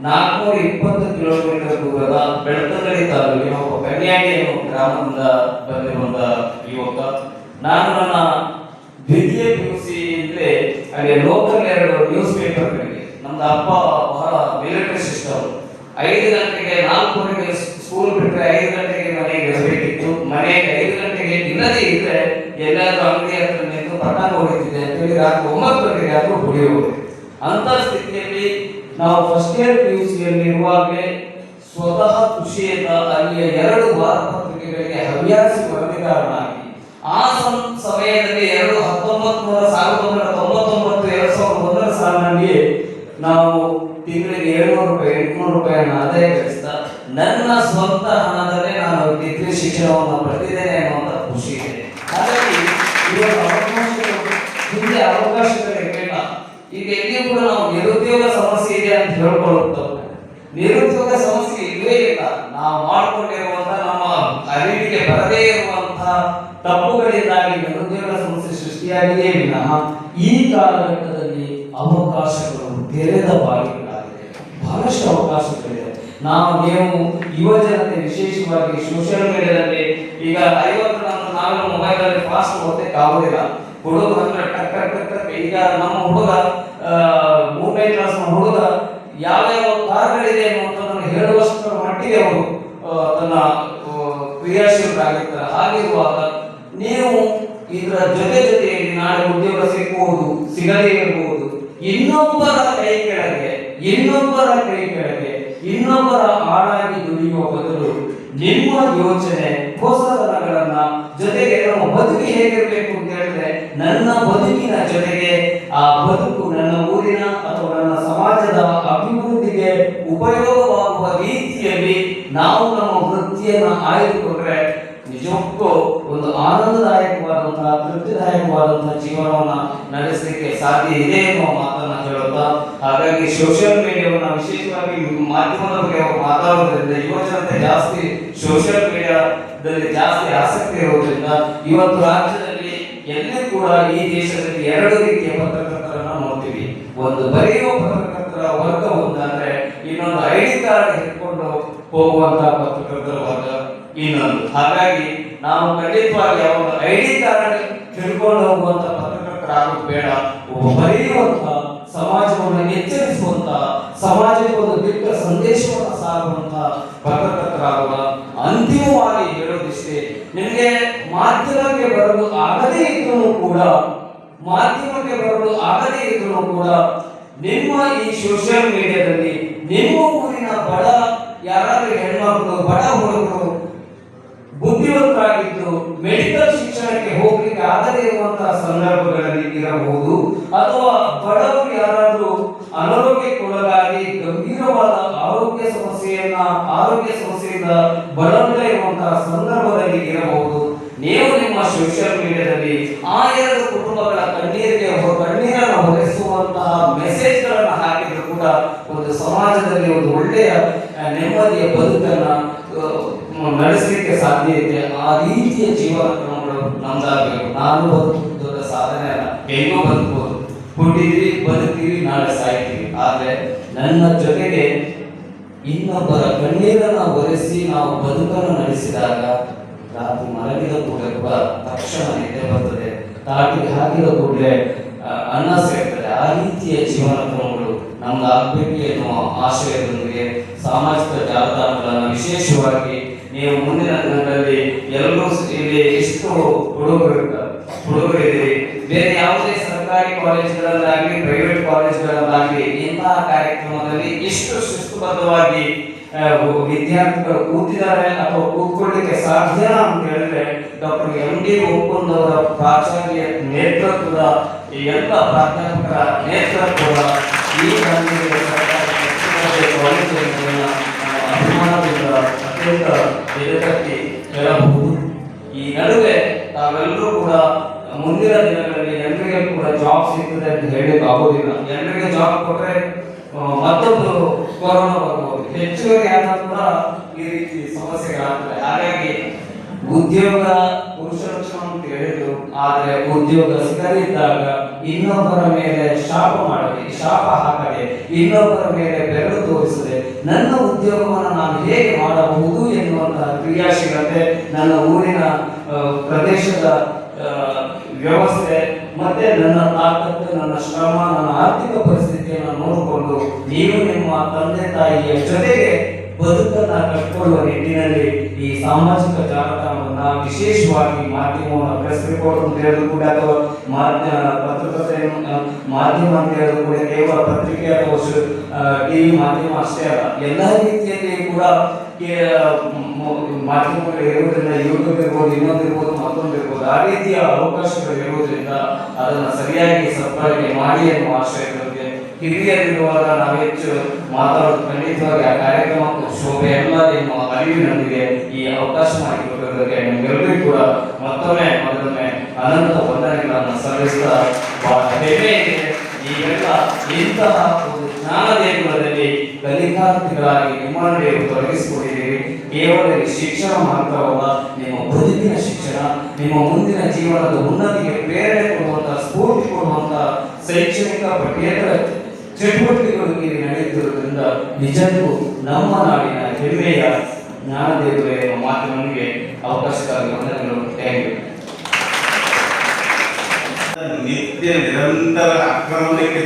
420 ಕಿಲೋಮೀಟರ್ ದೂರದ ಬೆಳ್ತಂಗಡಿ ತಾಲೂಕಿನ ಒಬ್ಬ ಕನ್ಯಾಡಿ ಎನ್ನುವ ಗ್ರಾಮದಿಂದ ಬಂದಿರುವಂತಹ ಯುವಕ. ನಾನು ನನ್ನ ದ್ವಿತೀಯ PUC ಇದ್ರೆ ಅಲ್ಲಿ ಲೋಕಲ್ 2 ನ್ಯೂಸ್ ಪೇಪರ್ಗಳಿಗೆ, ನಮ್ದು ಅಪ್ಪ ಬಹಳ ಮಿಲಿಟರಿ ಸಿಸ್ಟಮ್, 5 ಗಂಟೆಗೆ 4:30 ಸ್ಕೂಲ್ ಬಿಟ್ಟರೆ 5 ಗಂಟೆಗೆ ಮನೆಗೆ ಇರಬೇಕಿತ್ತು. ಮನೆಗೆ 5 ಗಂಟೆಗೆ ಇಲ್ಲದೇ ಇದ್ರೆ ಎಲ್ಲಾದ್ರೂ ಅಂಗಡಿ ಹತ್ರ ನಿಂತು ಪಟಾಣ ಹೊಡಿತಿದೆ ಅಂತೇಳಿ ರಾತ್ರಿ 9 ಗಂಟೆಗೆ ಆದ್ರೂ ಹೊಡೆಯೋದು. ಅಂತ ಸ್ಥಿತಿಯಲ್ಲಿ ನಾವು ಫಸ್ಟ್ ಇಯರ್ PUC ಇರುವಾಗಲೇ ಸ್ವತಃ ಖುಷಿಯಿಂದ ಅಲ್ಲಿಯ 2 ವಾರಪತ್ರಿಕೆಗಳಿಗೆ ಹವ್ಯಾಸಿ ವರದಿಗಾರನಾಗಿ ಆ ಸಮಯದಲ್ಲಿ 1999 ಸಾಲಿನಲ್ಲಿ ನಾವು ತಿಂಗಳಿಗೆ 700 ರೂಪಾಯಿ 800 ರೂಪಾಯಿಯನ್ನು ಆದಾಯ ಗಳಿಸ್ತಾ ನನ್ನ ಸ್ವಂತ ಹಣದಲ್ಲೇ ನಾನು ಡಿಗ್ರಿ ಶಿಕ್ಷಣವನ್ನು ಪಡೆದಿದ್ದೇನೆ ಅನ್ನುವಂಥ ಖುಷಿ ಇದೆ. ಹಾಗಾಗಿ ಇವಾಗ ಹಿಂದೆ ಅವಕಾಶಗಳಿರಲಿಲ್ಲ. ಈಗ ಎಲ್ಲಿಯೂ ಕೂಡ ನಾವು ನಿರುದ್ಯೋಗ ಸಮಸ್ಯೆ ಇದೆ ಅಂತ ಹೇಳ್ಕೊಳ್ಳುತ್ತೇವೆ. ನಿರುದ್ಯೋಗ ಸಮಸ್ಯೆ ಇಲ್ಲವೇ ಇಲ್ಲ. ನಾವು ಮಾಡಿಕೊಂಡಿರುವಂತಹ, ನಮ್ಮ ಅರಿವಿಗೆ ಬರದೇ ಇರುವಂತಹ ತಪ್ಪುಗಳಿಂದಾಗಿ ನಿರುದ್ಯೋಗ ಸಮಸ್ಯೆ ಸೃಷ್ಟಿಯಾಗಿಯೇ ವಿನಃ ಈ ಕಾಲಘಟ್ಟದಲ್ಲಿ ಅವಕಾಶಗಳು ತೆರೆದ ಬಾಗಿಲಾಗಿದೆ. ಬಹಳಷ್ಟು ಅವಕಾಶಗಳಿದೆ. ನೀವು ಯುವ ಜನತೆ ವಿಶೇಷವಾಗಿ ಸೋಷಿಯಲ್ ಮೀಡಿಯಾದಲ್ಲಿ ಈಗ 50 ನಾವೆಲ್ಲ ಮೊಬೈಲ್ ಅಲ್ಲಿ ಫಾಸ್ಟ್ ಓದಕ್ಕೆ ಆಗೋದಿಲ್ಲ. ಹುಡುಗ ಅಂದ್ರೆ ಟಕ್ ಟಕ್ ಟಕ್. ಈಗ ನಮ್ಮ ಹುಡುಗ 3ನೇ ಕ್ಲಾಸ್ ಹುಡುಗ ಯಾವ್ಯಾವ ಕಾರ್ಯಗಳಿದೆ ಅನ್ನುವಂಥದ್ದನ್ನು ಹೇಳುವಷ್ಟರ ಮಟ್ಟಿಗೆ ಅವರು ತನ್ನ ಕ್ರಿಯಾಶೀಲರಾಗಿರ್ತಾರೆ. ಹಾಗಿರುವಾಗ ನೀವು ಇದರ ಜೊತೆಯಲ್ಲಿ ನಾಳೆ ಉದ್ಯೋಗ ಸಿಗಬಹುದು, ಸಿಗದೇ ಇರಬಹುದು. ಇನ್ನೊಬ್ಬರ ಕೈ ಕೆಳಗೆ ಇನ್ನೊಬ್ಬರ ಆಳಾಗಿ ದುಡಿಯುವ ಬದಲು ನಿಮ್ಮ ಯೋಚನೆ, ಹೊಸತನಗಳನ್ನ, ಜೊತೆಗೆ ನಮ್ಮ ಬದುಕು ಹೇಗಿರಬೇಕು ಅಂತ ಹೇಳಿದ್ರೆ, ನನ್ನ ಬದುಕಿನ ಜೊತೆಗೆ ಆ ಬದುಕು ನನ್ನ ಊರಿನ ಅಥವಾ ನನ್ನ ಸಮಾಜದ ಅಭಿವೃದ್ಧಿಗೆ ಉಪಯೋಗವಾಗುವ ರೀತಿಯಲ್ಲಿ ನಾವು ನಮ್ಮ ವೃತ್ತಿಯನ್ನ ಆಯ್ದುಕೊಂಡ್ರೆ ನಿಜಕ್ಕೂ ಒಂದು ಆನಂದದಾಯಕವಾದಂತಹ, ತೃಪ್ತಿದಾಯಕವಾದಂತಹ ಜೀವನವನ್ನ ನಡೆಸಲಿಕ್ಕೆ ಸಾಧ್ಯ ಇದೆ ಎನ್ನುವ ಮಾತನ್ನ ಹೇಳುತ್ತಾ, ಹಾಗಾಗಿ ಸೋಷಿಯಲ್ ಮೀಡಿಯಾವನ್ನ ವಿಶೇಷವಾಗಿ ಮಾಧ್ಯಮದ ಬಗ್ಗೆ ಮಾತಾಡೋದ್ರಿಂದ ಯುವ ಜನತೆ ಜಾಸ್ತಿ ಸೋಷಿಯಲ್ ಮೀಡಿಯಾದಲ್ಲಿ ಜಾಸ್ತಿ ಆಸಕ್ತಿ ಇರೋದ್ರಿಂದ ಇವತ್ತು ರಾಜ್ಯದಲ್ಲಿ ಎಲ್ಲಿ ಕೂಡ ಈ ದೇಶದಲ್ಲಿ 2 ರೀತಿಯ ಪತ್ರಕರ್ತರನ್ನ ನೋಡ್ತೀವಿ. ಒಂದು ಬರೆಯುವ ಪತ್ರಕರ್ತರ ವರ್ಗ ಒಂದಂದ್ರೆ, ಇನ್ನೊಂದು ID ಕಾರ್ಡ್ ಹಿಡ್ಕೊಂಡು ಹೋಗುವಂತಹ ಪತ್ರಕರ್ತರ ವರ್ಗ ಇನ್ನೊಂದು. ಹಾಗಾಗಿ ನಾವು ಖಂಡಿತವಾಗಿ ಅವರ ID ಕಾರ್ಡ್ ಹಿಡ್ಕೊಂಡು ಹೋಗುವಂತ ಪತ್ರಕರ್ತರಾಗೋದು ಬೇಡ. ಬರೆಯುವಂತ, ಸಮಾಜವನ್ನು ಎಚ್ಚರಿಸುವಂತ, ಸಮಾಜಕ್ಕೆ ಒಂದು ದಿಟ್ಟ ಸಂದೇಶವನ್ನು ಸಾರುವಂತ ಪತ್ರಕರ್ತರಾಗುವ. ಅಂತಿಮವಾಗಿ ಹೇಳೋದಿಷ್ಟೇ, ನಿಮಗೆ ಮಾಧ್ಯಮಕ್ಕೆ ಬರಲು ಆಗದೇ ಇದ್ರೂ ಕೂಡ ನಿಮ್ಮ ಈ ಸೋಷಿಯಲ್ ಮೀಡಿಯಾದಲ್ಲಿ ನಿಮ್ಮ ಊರಿನ ಬಡ ಯಾರಾದ್ರೂ ಹೆಣ್ಮಕ್ಳು, ಬಡ ಹುಡುಗರು ಬುದ್ಧಿವಂತರಾಗಿದ್ದು ಮೆಡಿಕಲ್ ಶಿಕ್ಷಣಕ್ಕೆ ಹೋಗ್ಲಿಕ್ಕೆ ಆಗದೇ ಇರುವಂತಹ ಸಂದರ್ಭಗಳಲ್ಲಿ ಇರಬಹುದು, ಅಥವಾ ಬಡವರು ಯಾರಾದ್ರೂ ಅನಾರೋಗ್ಯಕ್ಕೊಳಗಾಗಿ ಗಂಭೀರವಾದ ಆರೋಗ್ಯ ಸಮಸ್ಯೆಯಿಂದ ಬಳಲುತ್ತಾ ಇರುವಂತಹ ಸಂದರ್ಭದಲ್ಲಿ ಇರಬಹುದು. ನೀವು ನಿಮ್ಮ ಸೋಷಿಯಲ್ ಮೀಡಿಯಾದಲ್ಲಿ ಆ 2 ಕುಟುಂಬಗಳ ಕಣ್ಣೀರನ್ನು ಹೊರಿಸುವಂತಹ ಮೆಸೇಜ್ಗಳನ್ನು ಹಾಕಿದ್ರು ಕೂಡ ಒಂದು ಸಮಾಜದಲ್ಲಿ ಒಂದು ಒಳ್ಳೆಯ ನೆಮ್ಮದಿಯ ಬದುಕನ್ನ ನಡೆಸಲಿಕ್ಕೆ ಸಾಧ್ಯ ಇದೆ. ಆ ರೀತಿಯ ಜೀವನ ಕ್ರಮಗಳು ನಮ್ದಾಗಬೇಕು. ನಾನು ಬದುಕುವುದು ದೊಡ್ಡ ಸಾಧನೆ ಅಲ್ಲ, ಹೆಂಗೋ ಬದುಕಬಹುದು, ಹುಟ್ಟಿದ್ವಿ ಬದುಕ್ತೀವಿ, ನಾಳೆ ಸಾಯ್ತೀವಿ. ಆದ್ರೆ ನನ್ನ ಜೊತೆಗೆ ಇನ್ನೊಬ್ಬರ ಕಣ್ಣೀರನ್ನ ಒರೆಸಿ ನಾವು ಬದುಕನ್ನು ನಡೆಸಿದಾಗ ರಾತ್ರಿ ಮಲಗಿದ ಕೂಡಲೇ ಕೂಡ ತಕ್ಷಣ ನಿದ್ದೆ ಬರ್ತದೆ, ತಾಟಿಗೆ ಹಾಕಿದ ಕೂಡಲೇ ಅನ್ನ ಸೇರ್ತದೆ. ಆ ರೀತಿಯ ಜೀವನ ಕ್ರಮಗಳು ನಮ್ದಾಗಬೇಕು ಎನ್ನುವ ಆಶಯದೊಂದಿಗೆ ಸಾಮಾಜಿಕ ಜಾಲತಾಣಗಳನ್ನು ವಿಶೇಷವಾಗಿ ನೀವು ಮುಂದಿನ ದಿನಗಳಲ್ಲಿ ಎಲ್ಲರೂ ಇಲ್ಲಿ ಎಷ್ಟು ಹುಡುಗರಿದ್ದೀರಿ, ಬೇರೆ ಯಾವುದೇ ಸರ್ಕಾರಿ ಕಾಲೇಜುಗಳಲ್ಲಾಗಲಿ ಪ್ರೈವೇಟ್ ಕಾಲೇಜುಗಳಲ್ಲಾಗಲಿ ಇಂತಹ ಕಾರ್ಯಕ್ರಮದಲ್ಲಿ ಎಷ್ಟು ಶಿಸ್ತುಬದ್ಧವಾಗಿ ವಿದ್ಯಾರ್ಥಿಗಳು ಕೂತಿದ್ದಾರೆ ಅಥವಾ ಕೂತ್ಕೊಳ್ಳಿಕ್ಕೆ ಸಾಧ್ಯ ಅಂತ ಹೇಳಿದ್ರೆ ಡಾಕ್ಟರ್ MD ಒಪ್ಪಂದವರ ಪ್ರಾಚಾರ್ಯ ನೇತೃತ್ವದ ಈ ಎಲ್ಲ ಪ್ರಾಧ್ಯಾಪಕರ ನೇತೃತ್ವದ ಈ ಅಭಿಮಾನದಿಂದ ಅತ್ಯಂತ ಎದೆತಟ್ಟಿ ಹೇಳಬಹುದು. ಈ ನಡುವೆ ತಾವೆಲ್ಲರೂ ಕೂಡ ಮುಂದಿನ ದಿನಗಳಲ್ಲಿ ಎಲ್ಲರಿಗೆ ಕೂಡ ಜಾಬ್ ಸಿಗ್ತದೆ ಅಂತ ಹೇಳಲಿಕ್ಕೆ ಆಗೋದಿಲ್ಲ. ಎಲ್ಲರಿಗೆ ಜಾಬ್ ಕೊಟ್ಟರೆ ಮತ್ತೊಂದು ಕೊರೋನಾ ಬರ್ಬೋದು, ಹೆಚ್ಚುವರಿ ಆದ ಕೂಡ ಈ ರೀತಿ ಸಮಸ್ಯೆಗಳಾಗ್ತದೆ. ಹಾಗಾಗಿ ಉದ್ಯೋಗ ಪುರುಷ ಲಕ್ಷಣ ಅಂತ ಹೇಳಿದ್ರು, ಆದ್ರೆ ಉದ್ಯೋಗ ಸಿಗದಿದ್ದಾಗ ಇನ್ನೊಬ್ಬರ ಮೇಲೆ ಶಾಪ ಹಾಕದೆ ಇನ್ನೊಬ್ಬರ ಮೇಲೆ ಬೆರಳು ತೋರಿಸದೆ ನನ್ನ ಉದ್ಯೋಗವನ್ನು ನಾನು ಹೇಗೆ ಮಾಡಬಹುದು ಎನ್ನುವಂತಹ ಕ್ರಿಯಾಶೀಲತೆ, ನನ್ನ ಊರಿನ ಪ್ರದೇಶದ ವ್ಯವಸ್ಥೆ ಮತ್ತೆ ನನ್ನ ತಾಕತ್ತು, ನನ್ನ ಶ್ರಮ, ನನ್ನ ಆರ್ಥಿಕ ಪರಿಸ್ಥಿತಿಯನ್ನು ನೋಡಿಕೊಂಡು ನೀವು ನಿಮ್ಮ ತಂದೆ ತಾಯಿಯ ಜೊತೆಗೆ ಬದುಕನ್ನ ಕಟ್ಟಿಕೊಳ್ಳುವ ನಿಟ್ಟಿನಲ್ಲಿ ಈ ಸಾಮಾಜಿಕ ಜಾಲತಾಣವನ್ನ ವಿಶೇಷವಾಗಿ ಮಾಧ್ಯಮವನ್ನು ಪ್ರೆಸ್ ರಿಪೋರ್ಟ್ ಅಂತ ಹೇಳಿದ್ರು ಕೂಡ ಅಥವಾ ಪತ್ರಕರ್ತೆ ಮಾಧ್ಯಮ ಅಂತ ಹೇಳಿದ್ರು ಕೂಡ ಕೇವಲ ಪತ್ರಿಕೆ ಅಥವಾ ಟಿವಿ ಮಾಧ್ಯಮ ಅಷ್ಟೇ ಅಲ್ಲ, ಎಲ್ಲ ರೀತಿಯಲ್ಲಿ ಕೂಡ ಮಾಧ್ಯಮಗಳು ಇರುವುದರಿಂದ ಯೂಟ್ಯೂಬ್ ಇರ್ಬೋದು, ಇನ್ನೊಂದಿರ್ಬೋದು, ಮತ್ತೊಂದಿರ್ಬೋದು, ಆ ರೀತಿಯ ಅವಕಾಶಗಳು ಇರುವುದರಿಂದ ಅದನ್ನು ಸರಿಯಾಗಿ ಸದ್ಬಳಕೆ ಮಾಡಿ ಎನ್ನುವ ಆಶಯದೊಂದಿಗೆ ಹಿರಿಯರಿರುವಾಗ ನಾವು ಹೆಚ್ಚು ಮಾತಾಡೋದು ಖಂಡಿತವಾಗಿ ಆ ಕಾರ್ಯಕ್ರಮಕ್ಕೂ ಶೋಭೆ ಎಲ್ಲ ಎನ್ನುವ ಅರಿವಿನೊಂದಿಗೆ ಈ ಅವಕಾಶ ಮಾಡಿಕೊಟ್ಟಿರೋದಕ್ಕೆ ನಿಮ್ಗೆಲ್ಲರಿಗೂ ಕೂಡ ಮತ್ತೊಮ್ಮೆ ಅನಂತ ವಂದನೆಗಳನ್ನು ಸಲ್ಲಿಸ್ತಾ ಬಹಳ ಹೆಮ್ಮೆ ಇದೆ. ಈಗೆಲ್ಲ ಇಂತಹ ಒಂದು ಜ್ಞಾನ ದೇಗುಲದಲ್ಲಿ ಕಲಿಕಾರ್ಥಿಗಳಾಗಿ ನಿಮ್ಮನ್ನು ನೀವು ತೊಡಗಿಸಿಕೊಂಡಿದ್ದೀರಿ. ಕೇವಲ ಶಿಕ್ಷಣ ಮಾತ್ರವಲ್ಲ, ನಿಮ್ಮ ಬದುಕಿನ ಶಿಕ್ಷಣ, ನಿಮ್ಮ ಮುಂದಿನ ಜೀವನದ ಉನ್ನತಿಗೆ ಪ್ರೇರಣೆ ಕೊಡುವಂತಹ, ಸ್ಫೂರ್ತಿ ಕೊಡುವಂತಹ ಶೈಕ್ಷಣಿಕ ಪಠ್ಯೇತರ ಚಟುವಟಿಕೆಗಳು ಇಲ್ಲಿ ನಡೆಯುತ್ತಿರುವುದರಿಂದ ನಿಜಕ್ಕೂ ನಮ್ಮ ನಾಡಿನ ಹೆಮ್ಮೆಯ ಜ್ಞಾನ ದೇಗುಲ ಎಂಬ ಮಾತಿನೊಂದಿಗೆ ಅವಕಾಶಕ್ಕಾಗಿ ವಂದನೆಗಳು. Thank you. ನಿತ್ಯ ನಿರಂತರ ಆಕ್ರಮಣಕ್ಕೆ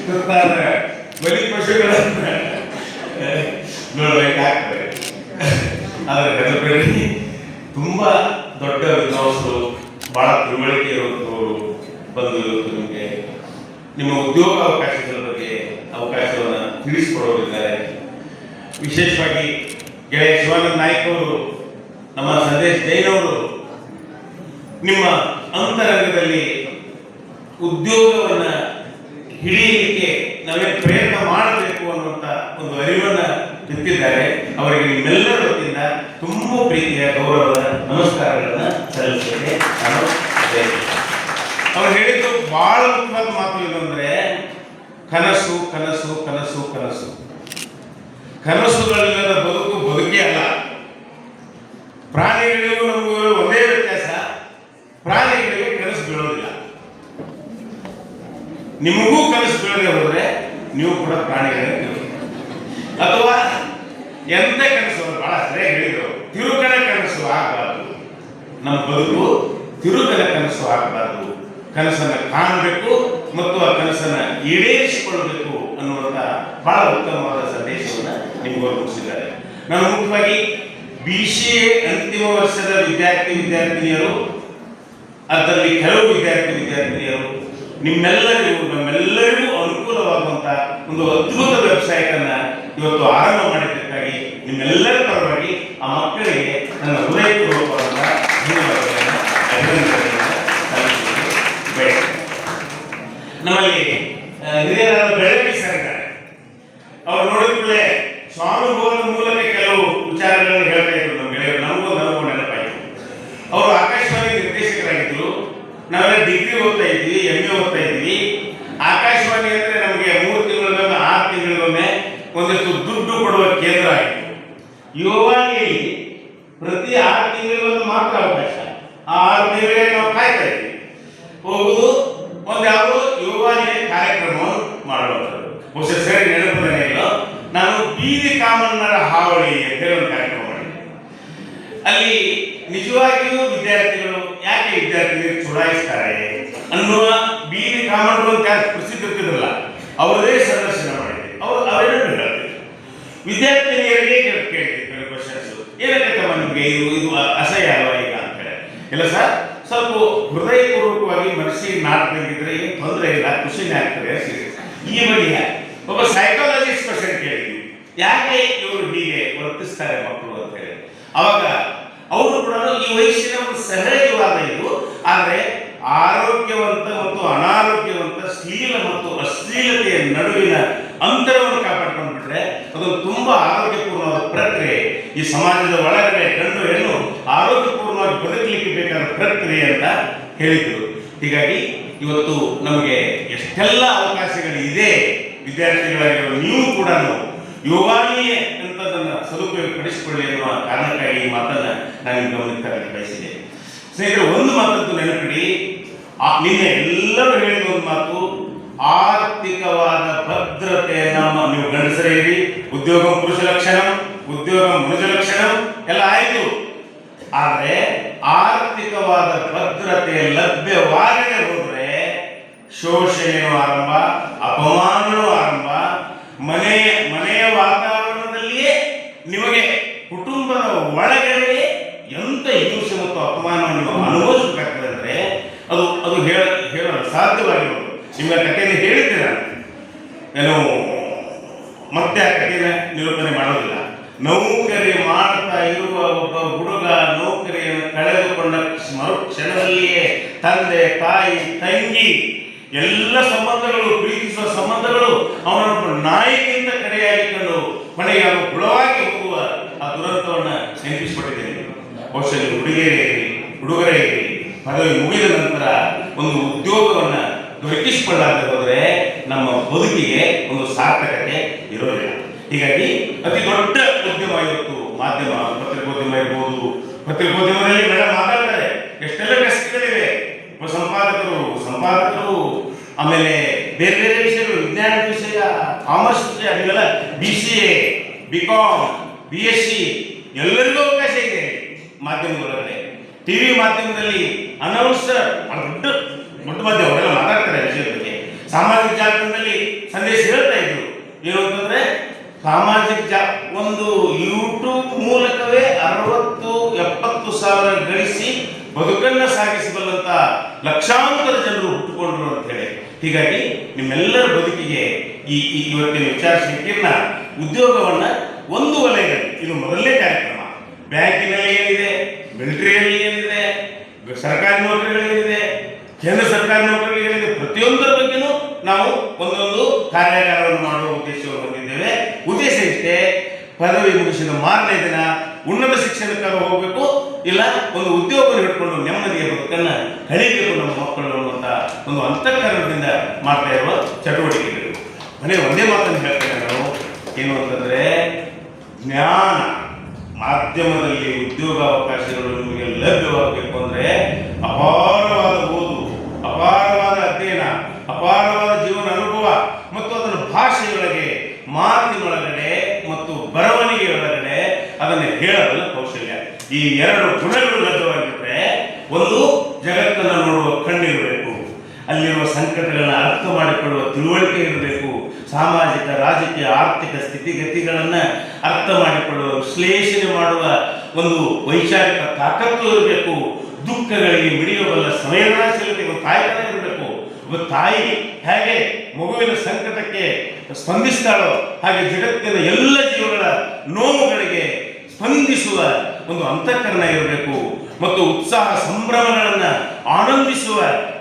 ತುತ್ತಾದ ಬಲಿ ಪಶುಗಳನ್ನ ನೋಡ್ಬೇಕಾಗ್ತದೆ. ಆದರೆ ಹೆದರಬೇಡಿ, ತುಂಬಾ ದೊಡ್ಡ ವಿದ್ವಾಂಸರು, ಬಹಳ ತಿಳುವಳಿಕೆ ಇರುವಂಥವರು ಬಂದು ಇವತ್ತು ನಿಮಗೆ ನಿಮ್ಮ ಉದ್ಯೋಗ ಅವಕಾಶಗಳ ಬಗ್ಗೆ ಅವಕಾಶವನ್ನು ತಿಳಿಸಿಕೊಡೋರಿದ್ದಾರೆ. ವಿಶೇಷವಾಗಿ ಗೆಳೆಯ ಶಿವಾನಂದ ನಾಯ್ಕ ಅವರು, ನಮ್ಮ ಸಂದೇಶ್ ಜೈನ್ ಅವರು ನಿಮ್ಮ ಅಂತರಂಗದಲ್ಲಿ ಉದ್ಯೋಗವನ್ನು ಹಿಡಿಯಲಿಕ್ಕೆ ನಾವೇ ಪ್ರಯತ್ನ ಮಾಡಬೇಕು ಅನ್ನುವಂಥ ಒಂದು ಅರಿವನ್ನು ಬಿತ್ತಿದ್ದಾರೆ. ಅವರಿಗೆ ನಿಮ್ಮೆಲ್ಲರ ವತಿಯಿಂದ ತುಂಬ ಪ್ರೀತಿಯ ಗೌರವದ ನಮಸ್ಕಾರಗಳನ್ನು ಸಲ್ಲಿಸ್ತೇನೆ. ನಾನು ಅವರು ಹೇಳಿದ್ದು ಬಹಳ ಮುಖ್ಯವಾದ ಮಾತು ಏನಂದ್ರೆ, ಕನಸು ಕನಸು ಕನಸು ಕನಸು ಕನಸುಗಳಿಲ್ಲದ ಬದುಕು ಬದುಕೇ ಅಲ್ಲ. ಪ್ರಾಣಿಗಳಿಗೂ ನಮಗೂ ಒಂದೇ ವ್ಯತ್ಯಾಸ, ಪ್ರಾಣಿಗಳಿಗೆ ಕನಸು ಬೀಳೋದಿಲ್ಲ. ನಿಮಗೂ ಕನಸು ಬೀಳದೆ ಹೋದ್ರೆ ನೀವು ಕೂಡ ಪ್ರಾಣಿಗಳಿಗೆ ಅಥವಾ ಎಂತ ಕನಸು, ಬಹಳ ಸರಿಯಾಗಿ ಹೇಳಿದ್ರು, ತಿರುಕನ ಕನಸು ಆಗಬಾರ್ದು. ನಮ್ಮ ಬದುಕು ತಿರುಕನ ಕನಸು ಆಗಬಾರ್ದು. ಕನಸನ್ನು ಕಾಣಬೇಕು ಮತ್ತು ಆ ಕನಸನ್ನು ಈಡೇರಿಸಿಕೊಳ್ಳಬೇಕು ಅನ್ನುವಂಥ ಬಹಳ ಉತ್ತಮವಾದ ಸಂದೇಶವನ್ನು ನಿಮಗೂ ಮುಗಿಸಿದ್ದಾರೆ. ನಾನು ಮುಖ್ಯವಾಗಿ BCA ಅಂತಿಮ ವರ್ಷದ ವಿದ್ಯಾರ್ಥಿನಿಯರು, ಅದರಲ್ಲಿ ಕೆಲವು ವಿದ್ಯಾರ್ಥಿನಿಯರು, ನಮ್ಮೆಲ್ಲರಿಗೂ ಅನುಕೂಲವಾಗುವಂತ ಒಂದು ಅದ್ಭುತ ವೆಬ್ಸೈಟ್ ಅನ್ನ ಇವತ್ತು ಆರಂಭ ಮಾಡಿದ್ದಕ್ಕಾಗಿ ನಿಮ್ಮೆಲ್ಲರ ಪರವಾಗಿ ಆ ಮಕ್ಕಳಿಗೆ ನನ್ನ ಹೃದಯಪೂರ್ವಕವಾದ ಧನ್ಯವಾದಗಳನ್ನು, ಅಭಿನಂದನೆಗಳನ್ನು ಸಲ್ಲಿಸುತ್ತೇನೆ. ನಮ್ಮಲ್ಲಿ ಹಿರಿಯರಾದ ಬೆಳಗ್ಗೆ ಸರ್ ಇದ್ದಾರೆ. ಅವ್ರು ನೋಡಿದ ಕೂಡಲೇ ಸ್ವಾನುಭವದ ಮೂಲಕ ಕೆಲವು ವಿಚಾರಗಳನ್ನು ಹೇಳ್ತಾ ಇದ್ರು. ನಮ್ಮ ಗೆಳೆಯರು ನಮಗೂ ನೆನಪಾಯಿತು. ಅವರು ಆಕಾಶವಾಣಿ ನಿರ್ದೇಶಕರಾಗಿದ್ದರು. ನಾವೆಲ್ಲ ಡಿಗ್ರಿ ಓದ್ತಾ ಇದ್ವಿ, MA ಓದ್ತಾ ಇದ್ವಿ. ಆಕಾಶವಾಣಿ ಅಂದ್ರೆ ನಮಗೆ 3 ತಿಂಗಳಿಗೊಮ್ಮೆ 6 ತಿಂಗಳಿಗೊಮ್ಮೆ ಒಂದಿಷ್ಟು ದುಡ್ಡು ಕೊಡುವ ಇಲ್ಲಿ ಪ್ರತಿ 6 ತಿಂಗಳಿಗೆ ಮಾತ್ರ ಅವಕಾಶ. ಆ 6 ತಿಂಗಳಿಗೆ ನಾವು ಕಾಯ್ತಾ ಇದ್ದೀವಿ. ಹೋಗುದು ಒಂದು ಯಾವುದೋ ಯುವವಾಹಿನಿ ಕಾರ್ಯಕ್ರಮವನ್ನು ಮಾಡುವಂಥದ್ದು. ಬಹುಶಃ ಸರಿ ನೆನಪನೇ ಇಲ್ಲ, ನಾನು ಬೀದಿ ಕಾಮಣ್ಣರ ಹಾವಳಿ ಅಂತ ಹೇಳಿ ಒಂದು ಕಾರ್ಯಕ್ರಮ ಮಾಡಿದ್ದೆ. ಅಲ್ಲಿ ನಿಜವಾಗಿಯೂ ವಿದ್ಯಾರ್ಥಿಗಳು ಯಾಕೆ ವಿದ್ಯಾರ್ಥಿಗಳಿಗೆ ಚುಡಾಯಿಸ್ತಾರೆ ಅನ್ನುವ ಬೀದಿ ಕಾಮಣ್ಣರು ಅಂತ ಪ್ರಸಿದ್ಧ ಇರ್ತಿದ್ರಲ್ಲ, ಅವರದೇ ಸಂದರ್ಶನ ಮಾಡಿದ್ದೆ. ಅವರೇನು ಹೇಳ್ತಾರೆ, ವಿದ್ಯಾರ್ಥಿನಿಯರಿಗೆ ಕೇಳ್ತಿರ್ತಾರೆ ಕ್ವಶನ್ಸ್, ಏನಕ್ಕಮ್ಮ ನಿಮಗೆ ಇದು ಅಸಹ್ಯ ಅಲ್ವಾ ಈಗ ಅಂತ ಹೇಳಿ. ಇಲ್ಲ ಸರ್, ಸ್ವಲ್ಪ ಹೃದಯಪೂರ್ವಕವಾಗಿ ಮನಸ್ಸಿಗೆ ನಾಟಕಂಗಿದ್ರೆ ಏನು ತೊಂದರೆ ಇಲ್ಲ, ಖುಷಿನೇ ಆಗ್ತದೆ. ಈ ಬಗೆಯ ಒಬ್ಬ ಸೈಕಾಲಜಿಸ್ಟ್ ಕ್ವಶನ್ ಕೇಳಿದ್ವಿ, ಯಾಕೆ ಇವರು ಹೀಗೆ ವರ್ತಿಸ್ತಾರೆ ಮಕ್ಕಳು ಅಂತ ಹೇಳಿ. ಅವಾಗ ಅವರು ಕೂಡ ಈ ವಯಸ್ಸಿನ ಒಂದು ಸಹಜವಾದ ಇದು, ಆದರೆ ಆರೋಗ್ಯವಂತ ಮತ್ತು ಅನಾರೋಗ್ಯವಂತ, ಶ್ಲೀಲ ಮತ್ತು ಅಶ್ಲೀಲತೆಯ ನಡುವಿನ ಅಂತರವನ್ನು ಕಾಪಾಡ್ಕೊಂಡು ಬಿಟ್ರೆ ಅದೊಂದು ತುಂಬಾ ಆರೋಗ್ಯಪೂರ್ಣವಾದ ಪ್ರಕ್ರಿಯೆ. ಈ ಸಮಾಜದ ಒಳಗಡೆ ಗಂಡು ಹೆಣ್ಣು ಆರೋಗ್ಯಪೂರ್ಣವಾಗಿ ಬದುಕಲಿಕ್ಕೆ ಬೇಕಾದ ಪ್ರಕ್ರಿಯೆ ಅಂತ ಹೇಳಿದ್ರು. ಹೀಗಾಗಿ ಇವತ್ತು ನಮಗೆ ಎಷ್ಟೆಲ್ಲ ಅವಕಾಶಗಳಿದೆ ವಿದ್ಯಾರ್ಥಿಗಳಾಗಿರುವ ನೀವು ಕೂಡ ಯುವವಾಹಿನಿ ಅಂತದನ್ನು ಸದುಪಯೋಗ ಪಡಿಸಿಕೊಳ್ಳಿ ಎನ್ನುವ ಕಾರಣಕ್ಕಾಗಿ ಈ ಮಾತನ್ನ ನಾನು ಗಮನಕ್ಕೆ ತರಲಿಕ್ಕೆ ಬಯಸಿದೆ. ಸ್ನೇಹಿತರೆ, ಒಂದು ಮಾತಂತೂ ನೆನಪಿಡಿ, ನಿನ್ನೆ ಎಲ್ಲರೂ ಹೇಳಿದ ಒಂದು ಮಾತು, ಆರ್ಥಿಕವಾದ ಭದ್ರತೆಯನ್ನು ನೀವು ಗಂಡಸರೇರಿ, ಉದ್ಯೋಗ ಪುರುಷ ಲಕ್ಷಣ, ಉದ್ಯೋಗ ಮನುಜ ಲಕ್ಷಣ ಎಲ್ಲ ಆಯಿತು. ಆದರೆ ಆರ್ಥಿಕವಾದ ಭದ್ರತೆ ಲಭ್ಯವಾಗದೆ ಹೋದರೆ ಶೋಷಣೆಯೂ ಆರಂಭ, ಅಪಮಾನವೂ ಆರಂಭ. ಮನೆಯ ವಾತಾವರಣದಲ್ಲಿಯೇ ನಿಮಗೆ ಕುಟುಂಬದ ಒಳಗಡೆ ಎಂತ ಹಿಂಸೆ ಮತ್ತು ಅಪಮಾನವನ್ನು ನೀವು ಅನುಭವಿಸಬೇಕಾಗ್ತದೆ ಅಂದರೆ ಅದು ಹೇಳಲು ಸಾಧ್ಯವಾಗಿರೋದು. ನಿಮ್ಮ ಕಥೆಯನ್ನು ಹೇಳಿದ್ದೀರ, ಏನು ಮತ್ತೆ ಆ ಕಥೆಯನ್ನು ನಿರೂಪಣೆ ಮಾಡೋದಿಲ್ಲ. ನೌಕರಿ ಮಾಡ್ತಾ ಇರುವ ಒಬ್ಬ ಹುಡುಗ ನೌಕರಿಯನ್ನು ಕಳೆದುಕೊಂಡ ಕ್ಷಣದಲ್ಲಿಯೇ ತಂದೆ, ತಾಯಿ, ತಂಗಿ ಎಲ್ಲ ಸಂಬಂಧಗಳು, ಪ್ರೀತಿಸುವ ಸಂಬಂಧಗಳು ಅವನನ್ನು ನಾಯಿಗಿಂತ ಕಡೆಯಾಗಿಕೊಂಡು ಕೊನೆಗೆ ಅವನು ಹುಳವಾಗಿ ಹೋಗುವ ಆ ದುರಂತವನ್ನು ನೆನಪಿಸಿಕೊಟ್ಟಿದ್ದೇನೆ. ಬಹುಶಃ ಹುಡುಗಿಯರೇ ಇರಲಿ, ಹುಡುಗರೇ ಇರಲಿ, ಪದವಿ ಮುಗಿದ ನಂತರ ಒಂದು ಉದ್ಯೋಗವನ್ನು ದೊರಕಿಸಿಕೊಳ್ಳಾಗದೆ ಹೋದರೆ ನಮ್ಮ ಬದುಕಿಗೆ ಒಂದು ಸಾರ್ಥಕತೆ ಇರೋದಿಲ್ಲ. ಹೀಗಾಗಿ ಅತಿ ದೊಡ್ಡ ಉದ್ಯಮ ಇವತ್ತು ಮಾಧ್ಯಮ, ಪತ್ರಿಕೋದ್ಯಮ ಇರ್ಬೋದು. ಪತ್ರಿಕೋದ್ಯಮದಲ್ಲಿ ಮೇಡಮ್ ಮಾತಾಡ್ತಾರೆ, ಎಷ್ಟೆಲ್ಲ ಡೆಸ್ಕ್ಗಳಿವೆ, ಸಂಪಾದಕರು, ಆಮೇಲೆ ಬೇರೆ ಬೇರೆ ವಿಷಯಗಳು, ವಿಜ್ಞಾನದ ವಿಷಯ, ಕಾಮರ್ಸ್ ವಿಷಯ, ಅದೆಲ್ಲ BCA, BCom, BSc ಎಲ್ಲರಿಗೂ ಅವಕಾಶ ಇದೆ ಮಾಧ್ಯಮದೊಳಗಡೆ. ಟಿವಿ ಮಾಧ್ಯಮದಲ್ಲಿ ಅನೌನ್ಸರ್ ದೊಡ್ಡ ಮಾಧ್ಯಮ ಅವರೆಲ್ಲ ಮಾತಾಡ್ತಾರೆ ವಿಷಯದ ಬಗ್ಗೆ. ಸಾಮಾಜಿಕ ಜಾಲತಾಣದಲ್ಲಿ ಸಂದೇಶ ಹೇಳ್ತಾ ಇದ್ರು, ಏನು ಅಂತಂದ್ರೆ ಸಾಮಾಜಿಕ ಒಂದು ಯೂಟ್ಯೂಬ್ ಮೂಲಕವೇ 60-70 ಸಾವಿರ ಗಳಿಸಿ ಬದುಕನ್ನ ಸಾಗಿಸಬಲ್ಲಂತ ಲಕ್ಷಾಂತರ ಜನರು ಹುಟ್ಟುಕೊಂಡ್ರು ಅಂತ ಹೇಳಿ. ಹೀಗಾಗಿ ನಿಮ್ಮೆಲ್ಲರ ಬದುಕಿಗೆ ಈ ಇವತ್ತಿನ ವಿಚಾರ ಸಂಕೀರ್ಣ ಉದ್ಯೋಗವನ್ನ ಒಂದು ವಲಯದಲ್ಲಿ, ಇದು ಮೊದಲನೇ ಕಾರ್ಯಕ್ರಮ. ಬ್ಯಾಂಕಿನಲ್ಲಿ ಏನಿದೆ, ಮಿಲಿಟರಿಯಲ್ಲಿ ಏನಿದೆ, ಸರ್ಕಾರಿ ನೌಕರಿಗಳೇನಿದೆ, ಕೇಂದ್ರ ಸರ್ಕಾರಿ ನೌಕರಿಗಳಿದೆ, ಪ್ರತಿಯೊಂದರ ಬಗ್ಗೆನೂ ನಾವು ಒಂದೊಂದು ಕಾರ್ಯಾಗಾರವನ್ನು ಮಾಡುವ ಉದ್ದೇಶವನ್ನು ಹೊಂದಿದ್ದೇವೆ. ಉದ್ದೇಶ ಇಷ್ಟೇ, ಪದವಿ ಮುಗಿಸಿದ ಮಾರನೇ ದಿನ ಉನ್ನತ ಶಿಕ್ಷಣಕ್ಕಾಗಿ ಹೋಗಬೇಕು, ಇಲ್ಲ ಒಂದು ಉದ್ಯೋಗವನ್ನು ಹಿಡ್ಕೊಂಡು ನೆಮ್ಮದಿಯ ಬದುಕನ್ನು ಕಳೀಬೇಕು ನಮ್ಮ ಮಕ್ಕಳು ಅನ್ನುವಂಥ ಒಂದು ಅಂತಃಕರಣದಿಂದ ಮಾಡ್ತಾ ಇರುವ ಚಟುವಟಿಕೆಗಳು. ಒಂದೇ ಮಾತನ್ನು ಹೇಳ್ತೇನೆ ನಾವು, ಏನು ಅಂತಂದರೆ ಜ್ಞಾನ ಮಾಧ್ಯಮದಲ್ಲಿ ಉದ್ಯೋಗಾವಕಾಶಗಳು ನಿಮಗೆ ಲಭ್ಯವಾಗಬೇಕು ಅಂದರೆ ಅಪಾರವಾದ ಓದು, ಅಪಾರವಾದ ಅಧ್ಯಯನ, ಅಪಾರವಾದ ಜೀವನ ಅನುಭವ ಮತ್ತು ಅದನ್ನು ಭಾಷೆಯೊಳಗೆ, ಮಾತಿನೊಳಗಡೆ ಮತ್ತು ಬರವಣಿಗೆಯೊಳಗಡೆ ಅದನ್ನು ಹೇಳಬಲ್ಲ ಕೌಶಲ್ಯ. ಈ ಎರಡು ಗುಣಗಳು ಲಭ್ಯವಾಗಿದ್ದರೆ ಒಂದು ಜಗತ್ತನ್ನು ನೋಡುವ ಕಣ್ಣಿರಬೇಕು, ಅಲ್ಲಿರುವ ಸಂಕಟಗಳನ್ನು ಅರ್ಥ ಮಾಡಿಕೊಳ್ಳುವ ತಿಳುವಳಿಕೆ ಇರಬೇಕು, ಸಾಮಾಜಿಕ, ರಾಜಕೀಯ, ಆರ್ಥಿಕ ಸ್ಥಿತಿಗತಿಗಳನ್ನು ಅರ್ಥ ಮಾಡಿಕೊಳ್ಳುವ, ವಿಶ್ಲೇಷಣೆ ಮಾಡುವ ಒಂದು ವೈಚಾರಿಕ ತಾಕತ್ತು ಇರಬೇಕು, ದುಃಖಗಳಿಗೆ ಮಿಡಿಯಬಲ್ಲ ಸಂವೇದನಾಶೀಲತೆ ತಾಯಿತನ ಇರಬೇಕು. ಒಬ್ಬ ತಾಯಿ ಹೇಗೆ ಮಗುವಿನ ಸಂಕಟಕ್ಕೆ ಸ್ಪಂದಿಸ್ತಾಳೋ ಹಾಗೆ ಜಗತ್ತಿನ ಎಲ್ಲ ಜೀವಗಳ ನೋವುಗಳಿಗೆ ಸ್ಪಂದಿಸುವ ಒಂದು ಅಂತಃಕರಣ ಇರಬೇಕು ಮತ್ತು ಉತ್ಸಾಹ ಸಂಭ್ರಮಗಳನ್ನು ಆನಂದಿಸುವ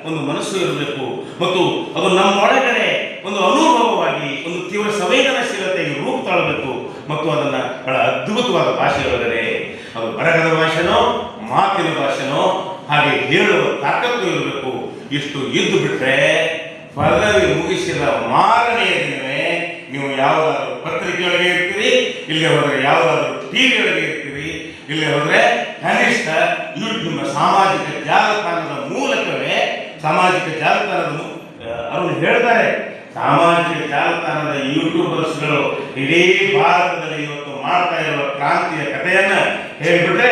ಒಂದು ಮನಸ್ಸು ಇರಬೇಕು ಮತ್ತು ಅದು ನಮ್ಮೊಳಗಡೆ ಒಂದು ಅನುಭವವಾಗಿ ಒಂದು ತೀವ್ರ ಸಂವೇದನಾಶೀಲತೆಗೆ ರೂಪ ತಾಳಬೇಕು ಮತ್ತು ಅದನ್ನು ಬಹಳ ಅದ್ಭುತವಾದ ಭಾಷೆಯೊಳಗಡೆ, ಅದು ಬರಹದ ಭಾಷೆನೋ ಮಾತಿನ ಭಾಷೆನೋ ಹಾಗೆ ಹೇಳುವ ತಾಕತ್ತು ಇರಬೇಕು. ಇಷ್ಟು ಇದ್ದು ಬಿಟ್ರೆ ಪದವಿ ಮುಗಿಸಿದ ಮಾರನೆಯ ದಿನವೇ ನೀವು ಯಾವುದಾದ್ರೂ ಪತ್ರಿಕೆಯೊಳಗೆ ಇರ್ತೀರಿ, ಇಲ್ಲಿ ಹೋದರೆ ಯಾವುದಾದ್ರೂ ಟಿವಿಯೊಳಗೆ ಇರ್ತೀರಿ, ಇಲ್ಲಿ ಹೋದ್ರೆ ಕನಿಷ್ಠ ನಿಮ್ಮ ಸಾಮಾಜಿಕ ಜಾಲತಾಣದ ಮೂಲಕವೇ ಅವರು ಹೇಳ್ತಾರೆ, ಸಾಮಾಜಿಕ ಜಾಲತಾಣದ ಯೂಟ್ಯೂಬರ್ಸ್ಗಳು ಇಡೀ ಭಾರತದಲ್ಲಿ ಇವತ್ತು ಮಾಡ್ತಾ ಇರುವ ಕ್ರಾಂತಿಯ ಕಥೆಯನ್ನ ಹೇಳಿಬಿಟ್ರೆ